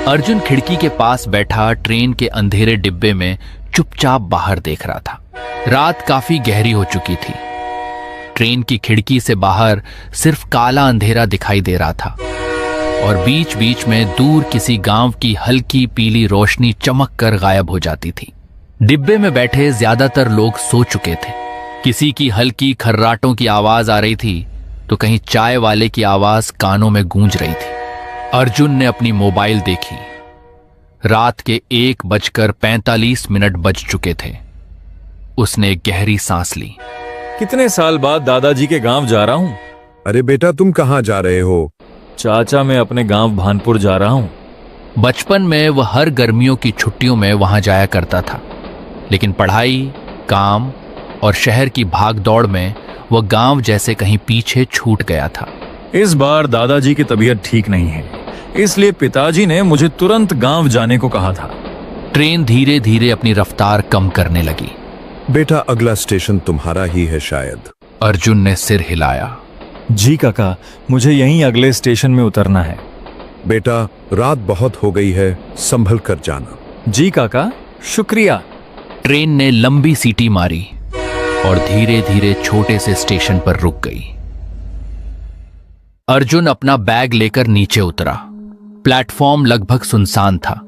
अर्जुन खिड़की के पास बैठा ट्रेन के अंधेरे डिब्बे में चुपचाप बाहर देख रहा था। रात काफी गहरी हो चुकी थी। ट्रेन की खिड़की से बाहर सिर्फ काला अंधेरा दिखाई दे रहा था और बीच बीच में दूर किसी गांव की हल्की पीली रोशनी चमक कर गायब हो जाती थी। डिब्बे में बैठे ज्यादातर लोग सो चुके थे। किसी की हल्की खर्राटों की आवाज आ रही थी तो कहीं चाय वाले की आवाज कानों में गूंज रही थी। अर्जुन ने अपनी मोबाइल देखी। रात के 1:45 बज चुके थे। उसने गहरी सांस ली। कितने साल बाद दादाजी के गांव जा रहा हूँ। अरे बेटा, तुम कहाँ जा रहे हो? चाचा, मैं अपने गांव भानपुर जा रहा हूँ। बचपन में वह हर गर्मियों की छुट्टियों में वहां जाया करता था, लेकिन पढ़ाई, काम और शहर की भागदौड़ में वह गांव जैसे कहीं पीछे छूट गया था। इस बार दादाजी की तबीयत ठीक नहीं है, इसलिए पिताजी ने मुझे तुरंत गांव जाने को कहा था। ट्रेन धीरे धीरे अपनी रफ्तार कम करने लगी। बेटा, अगला स्टेशन तुम्हारा ही है शायद। अर्जुन ने सिर हिलाया। जी काका, मुझे यहीं अगले स्टेशन में उतरना है। बेटा, रात बहुत हो गई है, संभल कर जाना। जी काका, शुक्रिया। ट्रेन ने लंबी सीटी मारी और धीरे धीरे छोटे से स्टेशन पर रुक गई। अर्जुन अपना बैग लेकर नीचे उतरा। प्लेटफॉर्म लगभग सुनसान था।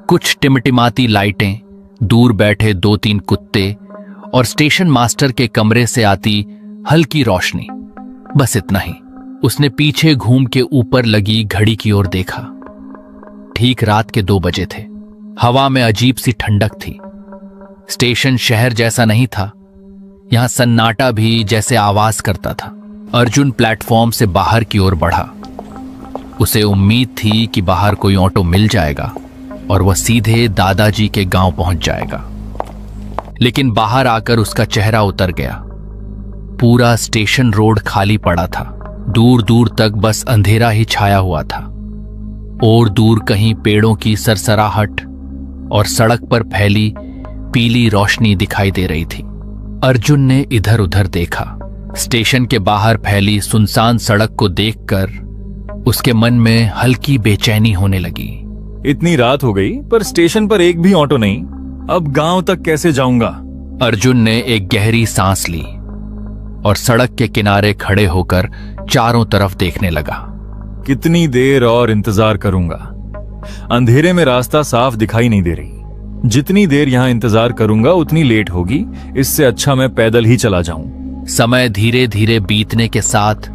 कुछ टिमटिमाती लाइटें, दूर बैठे 2-3 कुत्ते और स्टेशन मास्टर के कमरे से आती हल्की रोशनी, बस इतना ही। उसने पीछे घूम के ऊपर लगी घड़ी की ओर देखा। ठीक रात के 2 बजे थे। हवा में अजीब सी ठंडक थी। स्टेशन शहर जैसा नहीं था, यहां सन्नाटा भी जैसे आवाज करता था। अर्जुन प्लेटफॉर्म से बाहर की ओर बढ़ा। उसे उम्मीद थी कि बाहर कोई ऑटो मिल जाएगा और वह सीधे दादाजी के गांव पहुंच जाएगा, लेकिन बाहर आकर उसका चेहरा उतर गया। पूरा स्टेशन रोड खाली पड़ा था। दूर दूर तक बस अंधेरा ही छाया हुआ था और दूर कहीं पेड़ों की सरसराहट और सड़क पर फैली पीली रोशनी दिखाई दे रही थी। अर्जुन ने इधर उधर देखा। स्टेशन के बाहर फैली सुनसान सड़क को देखकर उसके मन में हल्की बेचैनी होने लगी। इतनी रात हो गई पर स्टेशन पर एक भी ऑटो नहीं। अब गांव तक कैसे जाऊंगा? अर्जुन ने एक गहरी सांस ली और सड़क के किनारे खड़े होकर चारों तरफ देखने लगा। कितनी देर और इंतजार करूंगा? अंधेरे में रास्ता साफ दिखाई नहीं दे रही। जितनी देर यहां इंतजार करूंगा उतनी लेट होगी। इससे अच्छा मैं पैदल ही चला जाऊं। समय धीरे धीरे बीतने के साथ